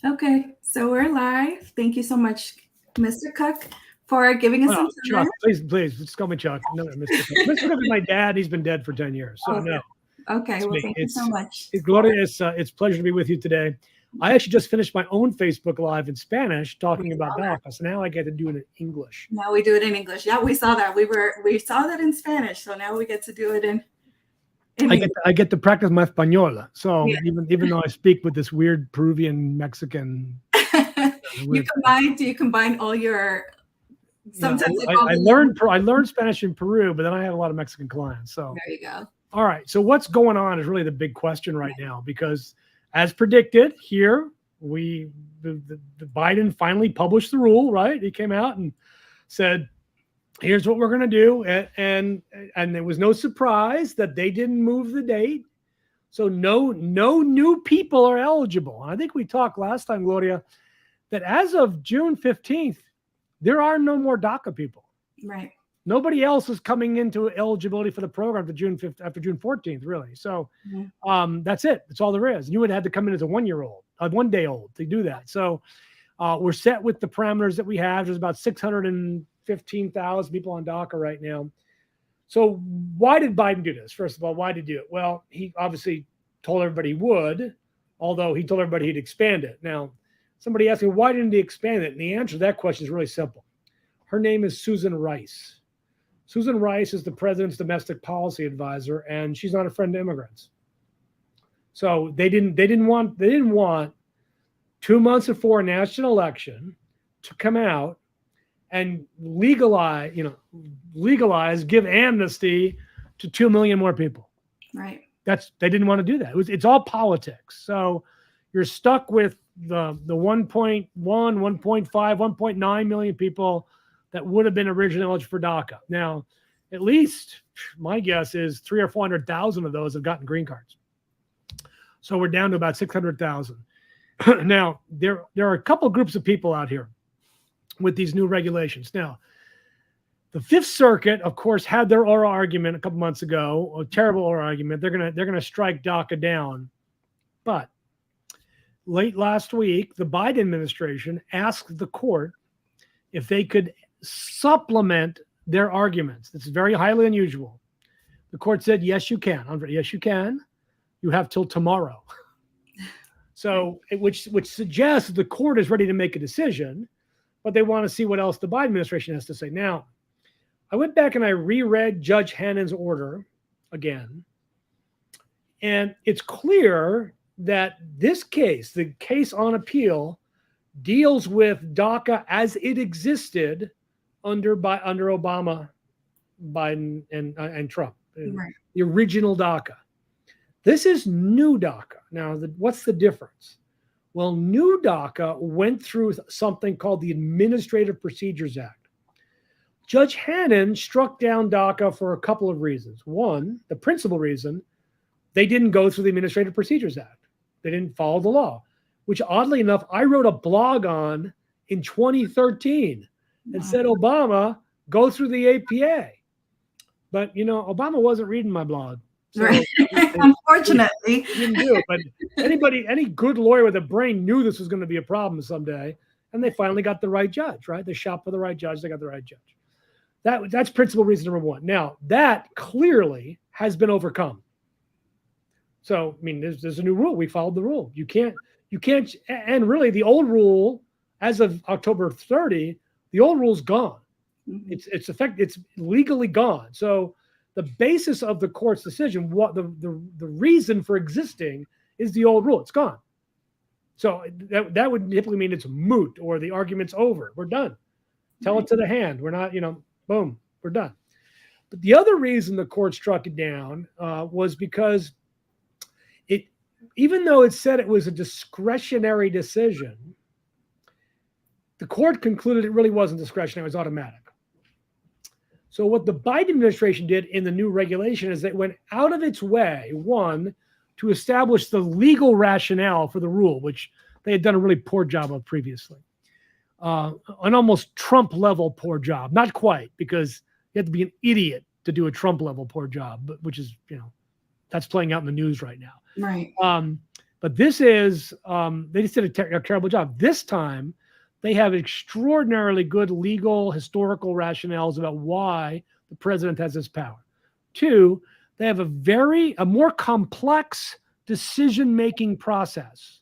Okay, so we're live. Thank you so much, Mr. Kuck, for giving us some Chuck, time. please, just call me Chuck. No, Mr. Cook. Mr. Cook is my dad. He's been dead for 10 years. So no, Okay, it's well, me. thank you so much. Gloria, it's a pleasure to be with you today. I actually just finished my own Facebook Live in Spanish talking about DACA. So now I get to do it in English. Now we do it in English. Yeah, we saw that. We saw that in Spanish. So now we get to do it in English. I get to practice my española. So Yeah. even though I speak with this weird Peruvian Mexican, you combine all your. Sometimes I learned Spanish in Peru, but then I had a lot of Mexican clients. So there you go. All right. So what's going on is really the big question right now, because as predicted here, the Biden finally published the rule, right? He came out and said, here's what we're going to do. And there was no surprise that they didn't move the date. So no new people are eligible. And I think we talked last time, Gloria, that as of June 15th, there are no more DACA people. Right. Nobody else is coming into eligibility for the program after June 14th, really. So that's it. That's all there is. You would have to come in as a 1 day old to do that. So we're set with the parameters that we have. There's about 615,000 people on DACA right now. So why did Biden do this? First of all, why did he do it? Well, he obviously told everybody he would, although he told everybody he'd expand it. Now, somebody asked me, why didn't he expand it? And the answer to that question is really simple. Her name is Susan Rice. Susan Rice is the president's domestic policy advisor, and she's not a friend to immigrants. So they didn't want 2 months before a national election to come out and legalize, give amnesty to 2 million more people. Right. They didn't want to do that. It's all politics. So you're stuck with the 1.1, 1.5, 1.9 million people that would have been originally eligible for DACA. Now, at least my guess is 300,000 or 400,000 of those have gotten green cards. So we're down to about 600,000. Now, there are a couple groups of people out here with these new regulations. Now, the Fifth Circuit, of course, had their oral argument a couple months ago, a terrible oral argument. They're gonna strike DACA down. But late last week, the Biden administration asked the court if they could supplement their arguments. It's very highly unusual. The court said, yes, you can. Yes, you can. You have till tomorrow. So, which suggests the court is ready to make a decision, but they want to see what else the Biden administration has to say. Now, I went back and I reread Judge Hannon's order again, and it's clear that this case, the case on appeal, deals with DACA as it existed under Obama, Biden, and Trump, right. The original DACA. This is new DACA. Now, what's the difference? Well, new DACA went through something called the Administrative Procedures Act. Judge Hannon struck down DACA for a couple of reasons. One, the principal reason, they didn't go through the Administrative Procedures Act. They didn't follow the law, which oddly enough, I wrote a blog on in 2013 and said, Obama, go through the APA. But, Obama wasn't reading my blog. So right. Unfortunately. He didn't do it. But any good lawyer with a brain knew this was going to be a problem someday. And they finally got the right judge, right? They shot for the right judge. They got the right judge. That's principal reason number one. Now, that clearly has been overcome. So, there's a new rule. We followed the rule. You can't, and really the old rule, as of October 30, the old rule's gone. Mm-hmm. It's legally gone. So the basis of the court's decision, what the reason for existing is the old rule. It's gone. So that would typically mean it's moot or the argument's over. We're done. Tell it to the hand. We're not, boom, we're done. But the other reason the court struck it down was because even though it said it was a discretionary decision, the court concluded it really wasn't discretionary, it was automatic. So what the Biden administration did in the new regulation is it went out of its way, one, to establish the legal rationale for the rule, which they had done a really poor job of previously. An almost Trump-level poor job. Not quite, because you have to be an idiot to do a Trump-level poor job, but which is, that's playing out in the news right now. Right. But this is, they just did a terrible job. This time, they have extraordinarily good legal, historical rationales about why the president has this power. Two, they have a more complex decision-making process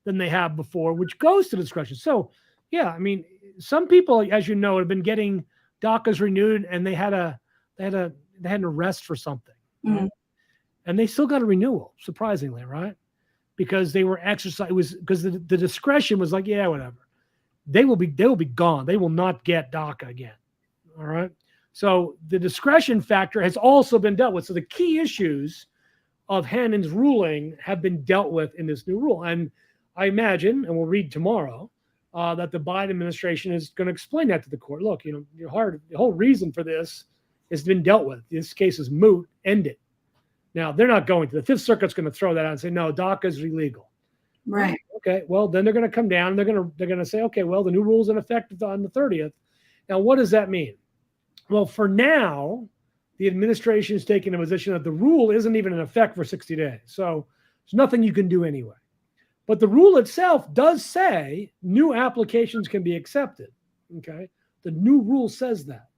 than they have before, which goes to discretion. So, yeah, I mean, some people, as you know, have been getting DACAs renewed, and they had an arrest for something, right? And they still got a renewal, surprisingly, right? Because they were exercised. It was because the discretion was like, yeah, whatever. They will be gone. They will not get DACA again. All right. So the discretion factor has also been dealt with. So the key issues of Hannon's ruling have been dealt with in this new rule. And I imagine, and we'll read tomorrow, that the Biden administration is going to explain that to the court. Look, the whole reason for this has been dealt with. This case is moot. End it. Now, they're not going to. The Fifth Circuit's going to throw that out and say, no, DACA is illegal. Right. Okay, well, then they're going to come down and they're going to say, okay, well, the new rule's in effect on the 30th. Now, what does that mean? Well, for now, the administration is taking a position that the rule isn't even in effect for 60 days. So there's nothing you can do anyway. But the rule itself does say new applications can be accepted. Okay, the new rule says that.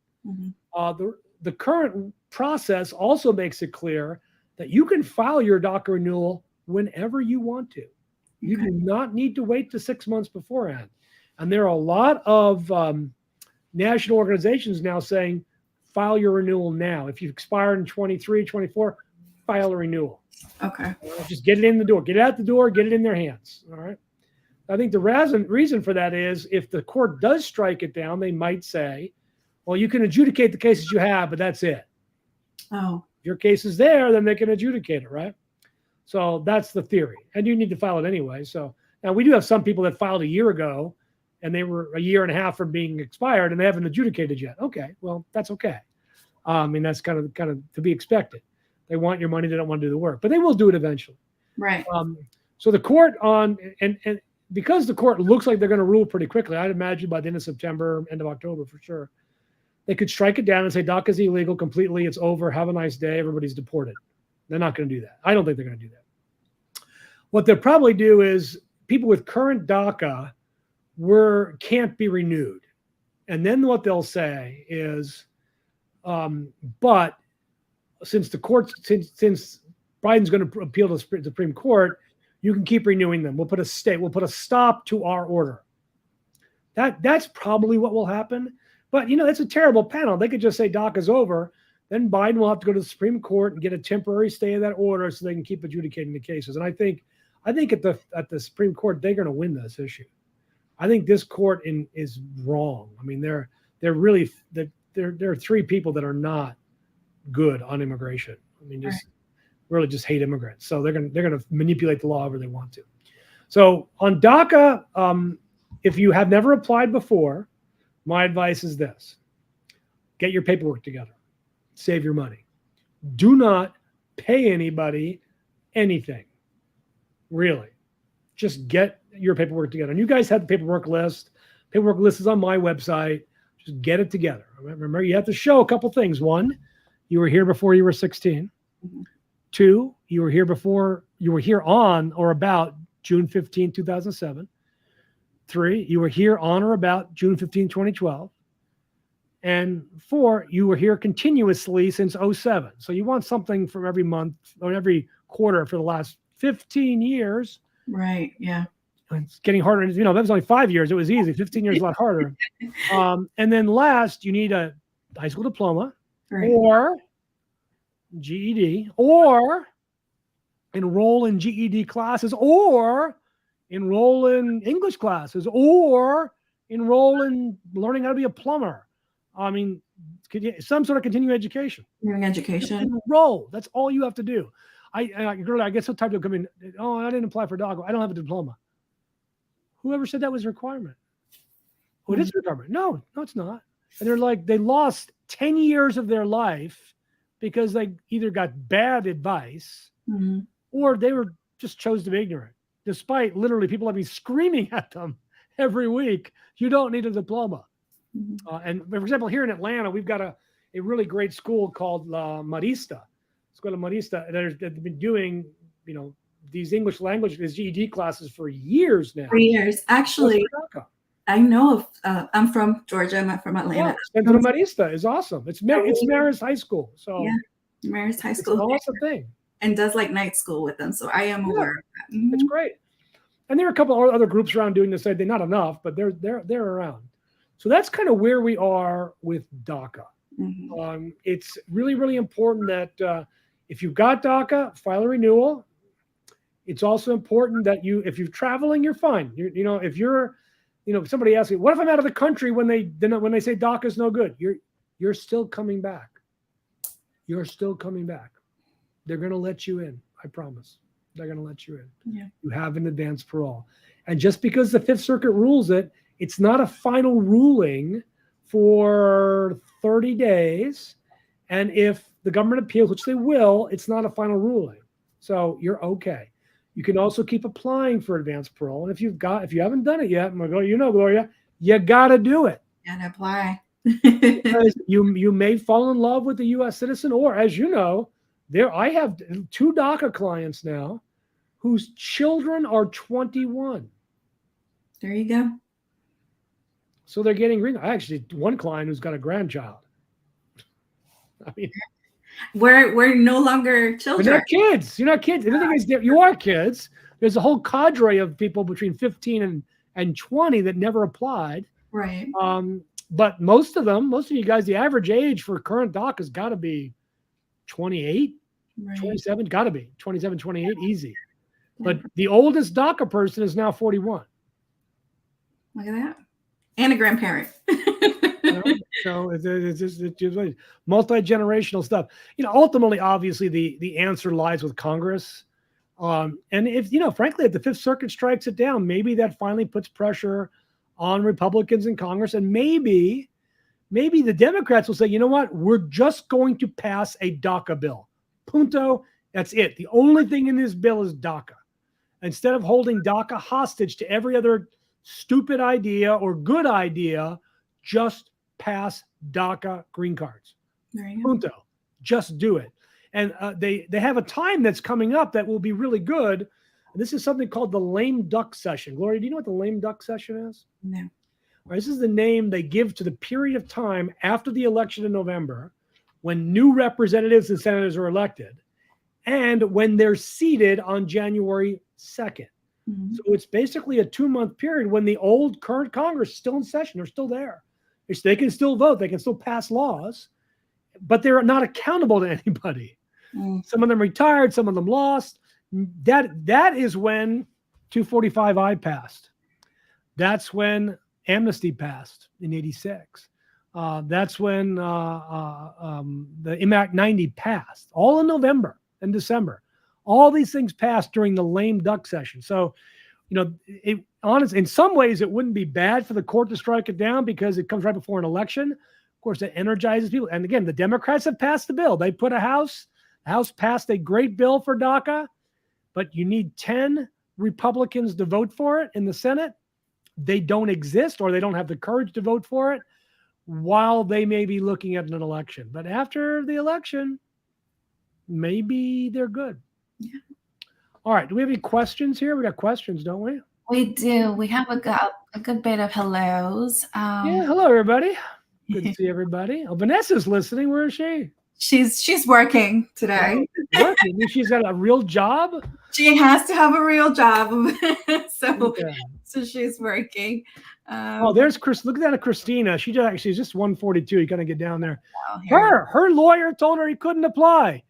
The current process also makes it clear that you can file your DACA renewal whenever you want to. You do not need to wait to 6 months beforehand. And there are a lot of national organizations now saying, file your renewal now. If you've expired in 23, 24, file a renewal. Okay. Just get it in the door. Get it out the door. Get it in their hands. All right. I think the reason for that is if the court does strike it down, they might say, well, you can adjudicate the cases you have, but that's it. Oh. If your case is there, then they can adjudicate it, right? So that's the theory. And you need to file it anyway. So now we do have some people that filed a year ago and they were a year and a half from being expired and they haven't adjudicated yet. Okay, well, that's okay. I mean, that's kind of to be expected. They want your money. They don't want to do the work, but they will do it eventually. Right. So the court and because the court looks like they're going to rule pretty quickly, I'd imagine by the end of September, end of October for sure, they could strike it down and say DACA is illegal completely. It's over. Have a nice day. Everybody's deported. They're not going to do that. I don't think they're going to do that. What they'll probably do is people with current DACA can't be renewed. And then what they'll say is, but since Biden's going to appeal to the Supreme Court, you can keep renewing them. We'll put a stop to our order. That's probably what will happen. But, it's a terrible panel. They could just say DACA's over. Then Biden will have to go to the Supreme Court and get a temporary stay of that order so they can keep adjudicating the cases. And I think at the Supreme Court, they're going to win this issue. I think this court is wrong. I mean, there are three people that are not good on immigration. I mean, really just hate immigrants. So they're going to manipulate the law however they want to. So on DACA, if you have never applied before, my advice is this: get your paperwork together, save your money. Do not pay anybody anything. Really, just get your paperwork together. And you guys have the paperwork list. Paperwork list is on my website. Just get it together. Remember, you have to show a couple things. One, you were here before you were 16. Two, you were here on or about June 15, 2007. 3, you were here on or about June 15, 2012. And 4, you were here continuously since 07. So you want something from every month or every quarter for the last 15 years. Right. Yeah. It's getting harder. That was only 5 years. It was easy. 15 years is a lot harder. And then last, you need a high school diploma or GED or enroll in GED classes or enroll in English classes or enroll in learning how to be a plumber. I mean, some sort of continuing education. Continuing education. Enroll. That's all you have to do. I get so tired of coming. Oh, I didn't apply for DACA. I don't have a diploma. Whoever said that was a requirement? Oh, it is a requirement. No, it's not. And they're like, they lost 10 years of their life because they either got bad advice or they just chose to be ignorant. Despite literally people have been screaming at them every week, you don't need a diploma. And for example, here in Atlanta, we've got a really great school called La Marista. Escuela Marista. They've been doing, these English language, these GED classes for years now. For years. Actually, Just for DACA. I know of, I'm from Georgia. I'm from Atlanta. Centro Marista is awesome. It's Marist High School. So yeah, Marist High it's School. an awesome thing. And does like night school with them. So I am aware of that. Mhm. It's great. And there are a couple of other groups around doing this. They're not enough, but they're around. So that's kind of where we are with DACA. Mm-hmm. It's really, really important that if you've got DACA, file a renewal. It's also important that if you're traveling, you're fine. If you're, somebody asks me, what if I'm out of the country when they say DACA is no good? You're still coming back. You're still coming back. They're going to let you in. I promise. They're going to let you in. Yeah. You have an advance parole. And just because the Fifth Circuit rules it, it's not a final ruling for 30 days. And if the government appeals, which they will, it's not a final ruling. So you're okay. You can also keep applying for advance parole. And if you haven't done it yet, Gloria, you got to do it. And apply. Because you may fall in love with a U.S. citizen, or as you know, I have 2 DACA clients now whose children are 21. There you go. So they're getting green. I actually one client who's got a grandchild. I mean, we're no longer children. You're not kids. You're not kids. The thing is, you are kids. There's a whole cadre of people between 15 and 20 that never applied. Right. But most of you guys, the average age for current DACA has got to be 28, right. 27, got to be 27, 28, easy. Yeah. But the oldest DACA person is now 41. Look at that. And a grandparent. So it's just multi-generational stuff. Ultimately, obviously, the answer lies with Congress. And if, frankly, if the Fifth Circuit strikes it down, maybe that finally puts pressure on Republicans in Congress. And maybe the Democrats will say, you know what, we're just going to pass a DACA bill. Punto. That's it. The only thing in this bill is DACA. Instead of holding DACA hostage to every other stupid idea or good idea, just pass DACA green cards. Punto. Just do it. And they have a time that's coming up that will be really good. This is something called the lame duck session. Gloria, do you know what the lame duck session is? No. All right, this is the name they give to the period of time after the election in November when new representatives and senators are elected and when they're seated on January 2nd. Mm-hmm. So it's basically a 2-month period when the old current Congress is still in session. They're still there. They can still vote. They can still pass laws, but they're not accountable to anybody. Mm. Some of them retired. Some of them lost. That is when 245I passed. That's when amnesty passed in 86. That's when the IMAC 90 passed, all in November and December. All these things passed during the lame duck session. So, honestly, in some ways, it wouldn't be bad for the court to strike it down because it comes right before an election. Of course, it energizes people. And again, the Democrats have passed the bill. They put the House passed a great bill for DACA, but you need 10 Republicans to vote for it in the Senate. They don't exist, or they don't have the courage to vote for it while they may be looking at an election. But after the election, maybe they're good. Yeah. All right. Do we have any questions here? We got questions, don't we? We do. We have a good bit of hellos. Yeah. Hello, everybody. Good to see everybody. Oh, Vanessa's listening. Where is she? She's working today. Working. She's got a real job. She has to have a real job. So she's working. There's Chris. Look at that, Christina. She's just 142. You gotta get down there. Her lawyer told her he couldn't apply.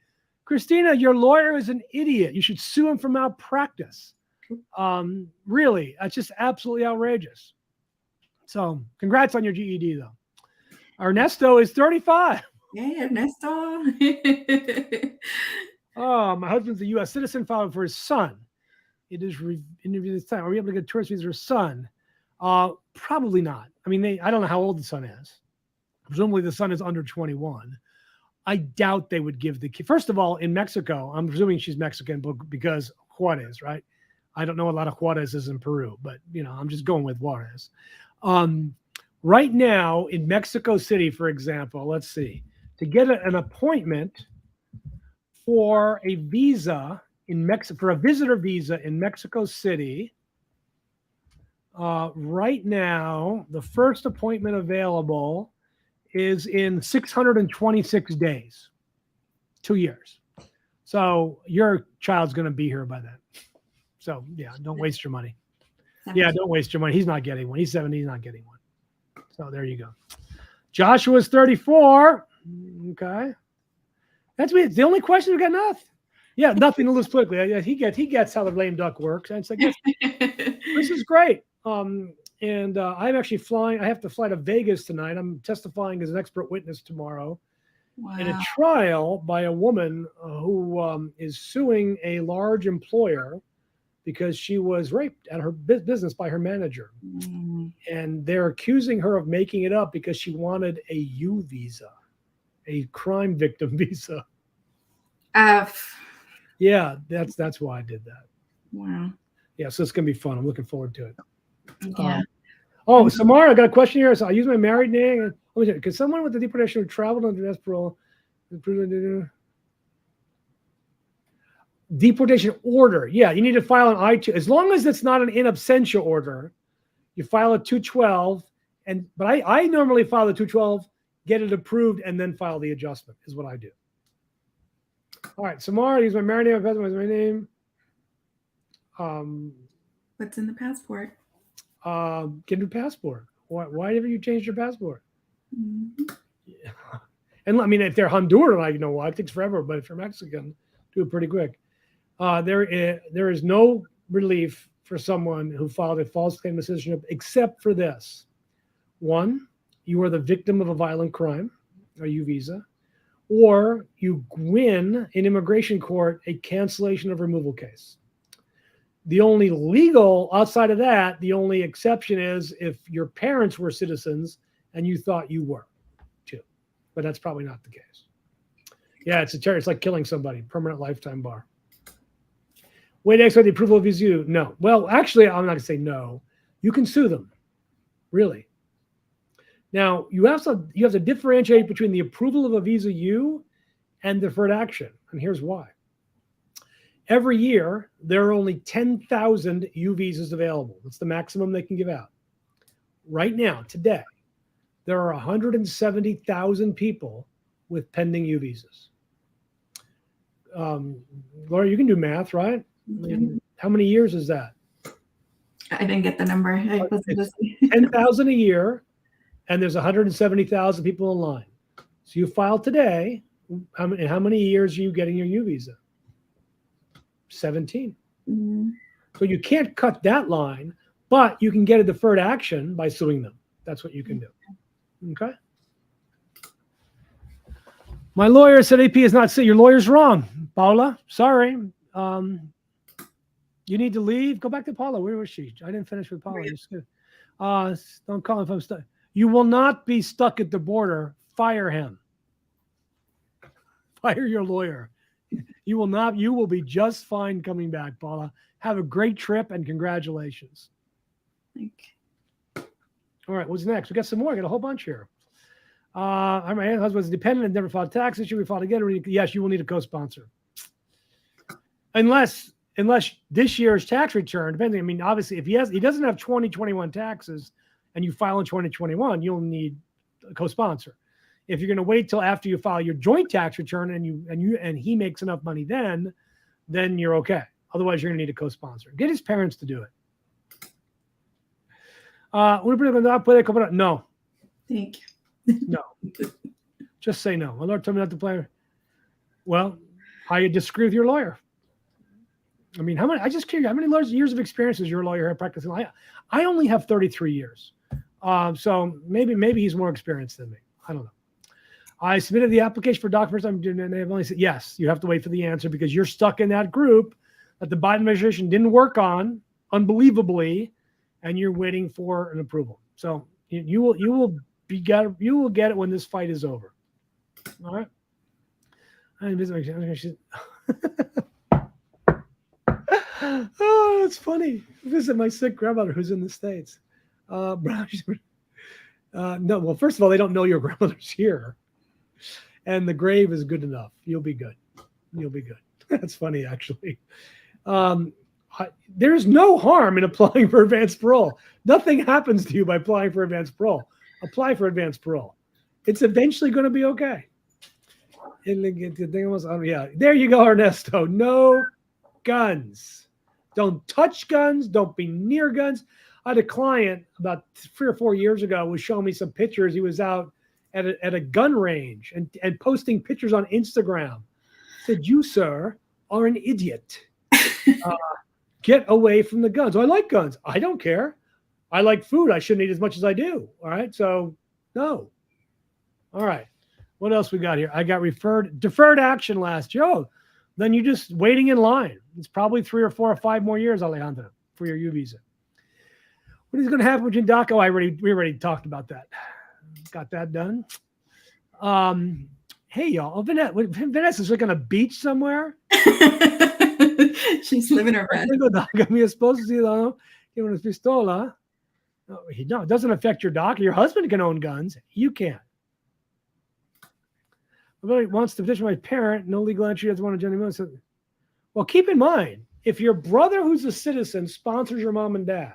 Christina, your lawyer is an idiot. You should sue him for malpractice. Really, that's just absolutely outrageous. So, congrats on your GED, though. Ernesto is 35. Yeah, Ernesto. My husband's a U.S. citizen, filed for his son. It is interview this time. Are we able to get a tourist visa for his son? Probably not. I mean, I don't know how old the son is. Presumably, the son is under 21. I doubt they would give the kid. First of all, in Mexico, I'm presuming she's Mexican because Juarez, right? I don't know a lot of Juarez's in Peru, but I'm just going with Juarez. Right now in Mexico City, for example, let's see, to get an appointment for a visa in Mexico for a visitor visa in Mexico City. Right now, the first appointment available is in 626 days, 2 years. So your child's going to be here by then. So yeah, don't waste your money. Yeah, don't waste your money. He's not getting one. He's 70. He's not getting one. So there you go. Joshua's 34. Okay. That's me. The only question we got nothing. Yeah, nothing to lose politically. He gets how the lame duck works. And it's like, this is great. And I'm actually flying. I have to fly to Vegas tonight. I'm testifying as an expert witness tomorrow in a trial by a woman who is suing a large employer because she was raped at her business by her manager. And they're accusing her of making it up because she wanted a U visa, a crime victim visa. Yeah, that's why I did that. Wow. Yeah, so it's going to be fun. I'm looking forward to it. Yeah. Samara, I got a question here. So I use my married name. Because someone with the deportation who traveled under death parole, deportation order. Yeah, you need to file an I-2. As long as it's not an in absentia order, you file a 212. But I normally file the 212, get it approved, and then file the adjustment is what I do. All right, Samara, use my married name. My name. What's in the passport? Get a new passport. Why haven't you changed your passport? Mm-hmm. Yeah. And I mean, if they're Honduran, I know why it takes forever. But if you're Mexican, do it pretty quick. There is no relief for someone who filed a false claim of citizenship except for this: one, you are the victim of a violent crime, a U visa, or you win in immigration court a cancellation of removal case. The only legal, outside of that, the only exception is if your parents were citizens and you thought you were too. But that's probably not the case. Yeah, it's like killing somebody, permanent lifetime bar. Wait, expect the approval of visa? No. Well, actually, I'm not going to say no. You can sue them, really. Now, you have to differentiate between the approval of a visa U and deferred action. And here's why. Every year, there are only 10,000 U visas available. That's the maximum they can give out. Right now, today, there are 170,000 people with pending U visas. Laura, you can do math, right? Mm-hmm. How many years is that? I didn't get the number. 10,000 a year, and there's 170,000 people in line. So you file today. How many years are you getting your U visa? 17. Mm-hmm. So you can't cut that line, but you can get a deferred action by suing them. That's what you can do. Okay. My lawyer said AP is not. Your lawyer's wrong, Paula. Sorry. You need to leave. Go back to Paula. Where was she? I didn't finish with Paula. Don't call him if I'm stuck. You will not be stuck at the border. Fire him. Fire your lawyer. You will not. You will be just fine coming back, Paula. Have a great trip and congratulations. All right, what's next? We got some more. I got a whole bunch here. My husband's dependent and never filed taxes. Should we file again? Yes, you will need a co-sponsor. Unless this year's tax return, depending. I mean, obviously, if he doesn't have 2021 taxes and you file in 2021, you'll need a co-sponsor. If you're going to wait till after you file your joint tax return and he makes enough money then you're okay. Otherwise, you're going to need a co-sponsor. Get his parents to do it. No. Thank you. No. Just say no. My Lord told me not to play. Well, I disagree with your lawyer. I mean, I just curious, how many years of experience does your lawyer have practicing? I only have 33 years. So maybe he's more experienced than me. I don't know. I submitted the application for documents. And they've only said, yes, you have to wait for the answer because you're stuck in that group that the Biden administration didn't work on, unbelievably, and you're waiting for an approval. So you will get it when this fight is over. All right. Oh, it's funny. Visit my sick grandmother who's in the States. No, well, first of all, they don't know your grandmother's here. And the grave is good enough. You'll be good. You'll be good. That's funny, actually. There's no harm in applying for advanced parole. Nothing happens to you by applying for advanced parole. Apply for advanced parole. It's eventually going to be okay. Yeah, there you go, Ernesto. No guns. Don't touch guns. Don't be near guns. I had a client about 3 or 4 years ago was showing me some pictures. He was out at a gun range and posting pictures on Instagram. Said, "You, sir, are an idiot. Get away from the guns." I like guns. I don't care. I like food. I shouldn't eat as much as I do. All right. So no. All right. What else we got here? I got deferred action last year. Oh, then you're just waiting in line. It's probably 3 or 4 or 5 more years, Alejandro, for your U visa. What is going to happen with DACA? Oh, we already talked about that. Got that done. Hey, y'all. Vanessa's like on a beach somewhere. She's living her best. Mi esposo tiene una pistola. No, it doesn't affect your DACA. Your husband can own guns. You can't. Nobody wants to petition my parent. No legal entry doesn't want to join him. So, well, keep in mind, if your brother who's a citizen sponsors your mom and dad,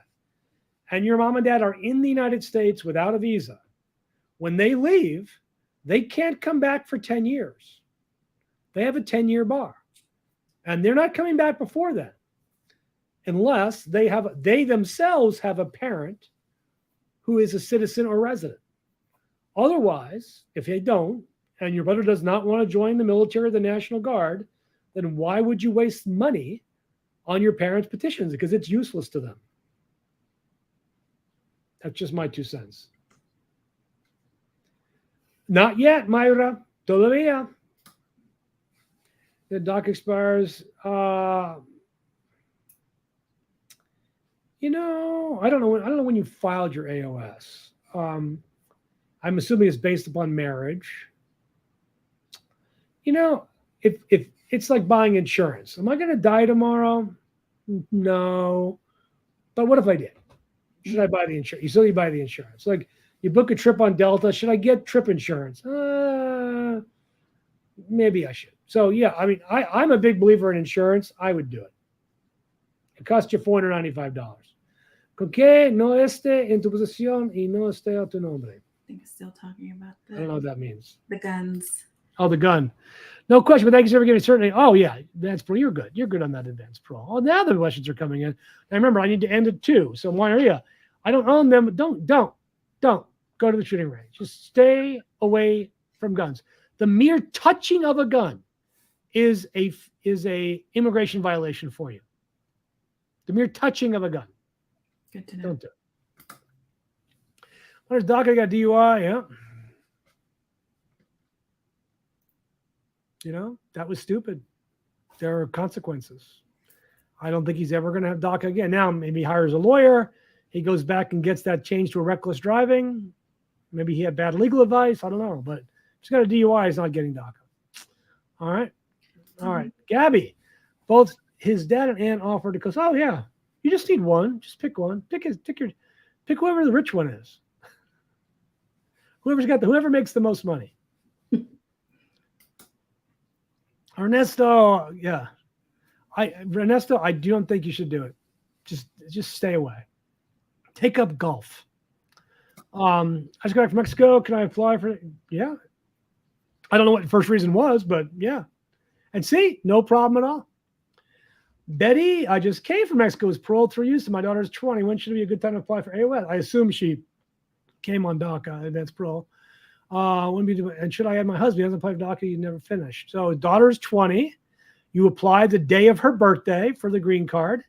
and your mom and dad are in the United States without a visa, when they leave, they can't come back for 10 years. They have a 10-year bar. And they're not coming back before then, unless they themselves have a parent who is a citizen or resident. Otherwise, if they don't, and your brother does not want to join the military or the National Guard, then why would you waste money on your parents' petitions? Because it's useless to them. That's just my 2 cents. Not yet, Myra. Todavía. The DACA expires. I don't know when you filed your AOS. I'm assuming it's based upon marriage. If it's like buying insurance. Am I going to die tomorrow? No. But what if I did? Should I buy the insurance? You still buy the insurance. Like you book a trip on Delta. Should I get trip insurance? Maybe I should. So yeah, I mean, I'm a big believer in insurance. I would do it. It costs you $495. Con que no esté en tu posesión y no esté a tu nombre. I think it's still talking about I don't know what that means. the guns. Oh, the gun. No question, but thank you for giving certainty. Oh, yeah, advanced parole. You're good. You're good on that advanced parole. Oh, now the questions are coming in. Now remember, I need to end at 2. So Maria, I don't own them. Don't go to the shooting range. Just stay away from guns. The mere touching of a gun is a immigration violation for you. The mere touching of a gun. Good to know. Don't do it. What is DACA? Got DUI? Yeah. That was stupid. There are consequences. I don't think he's ever going to have DACA again. Now, maybe he hires a lawyer. He goes back and gets that changed to a reckless driving. Maybe he had bad legal advice. I don't know. But if he's got a DUI, he's not getting DACA. All right. All right. Gabby, both his dad and aunt offered to go. Oh, yeah. You just need one. Just pick one. Pick whoever the rich one is. Whoever makes the most money. Ernesto, yeah. Ernesto, I don't think you should do it. Just stay away. Take up golf. I just got back from Mexico. Can I apply for it? Yeah. I don't know what the first reason was, but yeah. And see, no problem at all. Betty, I just came from Mexico, was paroled through Houston. My daughter's 20. When should it be a good time to apply for AOS? I assume she came on DACA, advanced parole. And should I add my husband? He hasn't applied for DACA. You never finished. So daughter's 20. You apply the day of her birthday for the green card.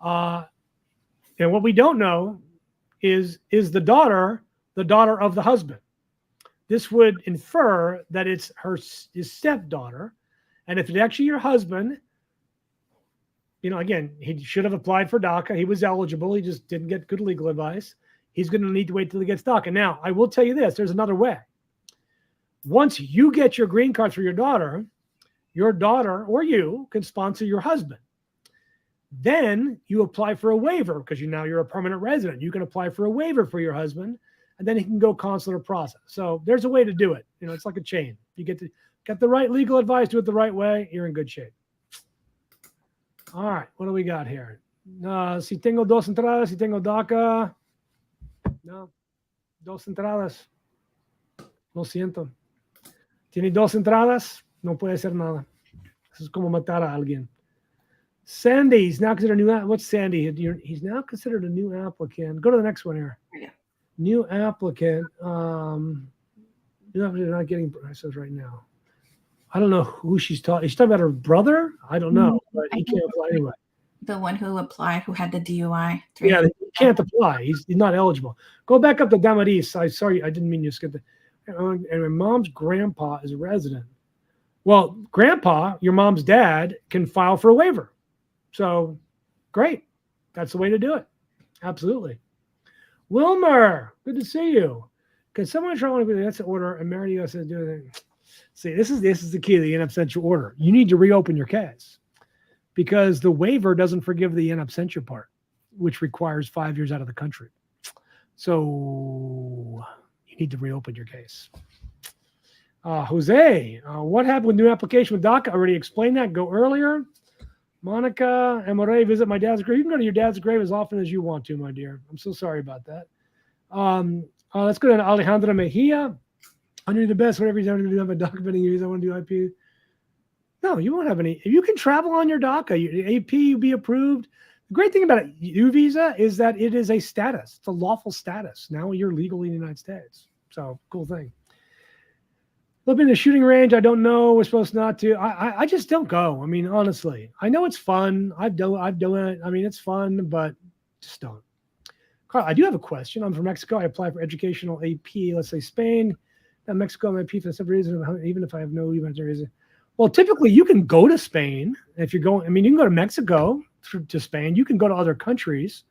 And what we don't know is the daughter of the husband. This would infer that it's his stepdaughter. And if it's actually your husband, again, he should have applied for DACA. He was eligible. He just didn't get good legal advice. He's going to need to wait till he gets DACA. Now, I will tell you this. There's another way. Once you get your green card for your daughter or you can sponsor your husband. Then you apply for a waiver because you're a permanent resident. You can apply for a waiver for your husband, and then he can go consular process. So there's a way to do it. It's like a chain. You get the right legal advice, do it the right way, you're in good shape. All right, what do we got here? Si tengo dos entradas, si tengo DACA. No, dos entradas. Lo siento. Tiene dos entradas, no puede hacer nada. Eso es como matar a alguien. Sandy's now considered a new. What's Sandy? He's now considered a new applicant. Go to the next one here. Yeah. New applicant. New applicant not getting. It says right now. I don't know who she's talking. She's talking about her brother. I don't know, but he can't apply anyway. The one who applied, who had the DUI. Yeah, he can't apply. He's not eligible. Go back up to Damaris. Sorry, I didn't mean to skip that. And my mom's grandpa is a resident. Well, grandpa, your mom's dad, can file for a waiver. So great. That's the way to do it. Absolutely. Wilmer, good to see you. Can someone try one of that's the order and marry you? See, this is the key to the in absentia order. You need to reopen your case because the waiver doesn't forgive the in absentia part, which requires 5 years out of the country. So you need to reopen your case. Jose, what happened with new application with DACA? I already explained that. Go earlier. Monica, Amore, visit my dad's grave. You can go to your dad's grave as often as you want to, my dear. I'm so sorry about that. Let's go to Alejandra Mejia. I do the best. Whatever you're going to do, I'm documenting you. I want to do IP. No, you won't have any. If you can travel on your DACA, your AP, you'll be approved. The great thing about U visa is that it is a status. It's a lawful status. Now you're legally in the United States. So cool thing. Flipping the shooting range, I don't know. We're supposed not to. I just don't go. I mean, honestly, I know it's fun. I've done it. I mean, it's fun, but just don't. Carl, I do have a question. I'm from Mexico. I apply for educational AP. Let's say Spain. Now Mexico, my AP for some reason, even if I have no humanitarian reason. Well, typically you can go to Spain if you're going. I mean, you can go to Mexico to Spain. You can go to other countries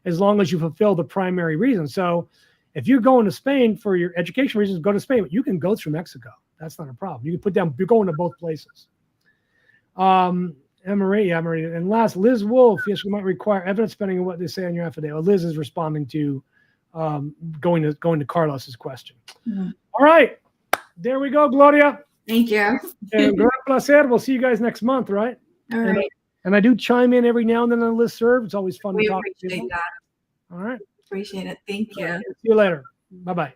as long as you fulfill the primary reason. So if you're going to Spain for your education reasons, go to Spain. But you can go through Mexico. That's not a problem. You can put down, you're going to both places. Emery, and last, Liz Wolf, yes, we might require evidence depending on what they say on your affidavit. Well, Liz is responding to going to Carlos's question. Mm-hmm. All right, there we go, Gloria. Thank you. And gran placer. We'll see you guys next month, right? All right. And I do chime in every now and then on listserv. It's always fun We to talk to appreciate people. that. All right. Appreciate it. Thank you. See you later. Bye-bye.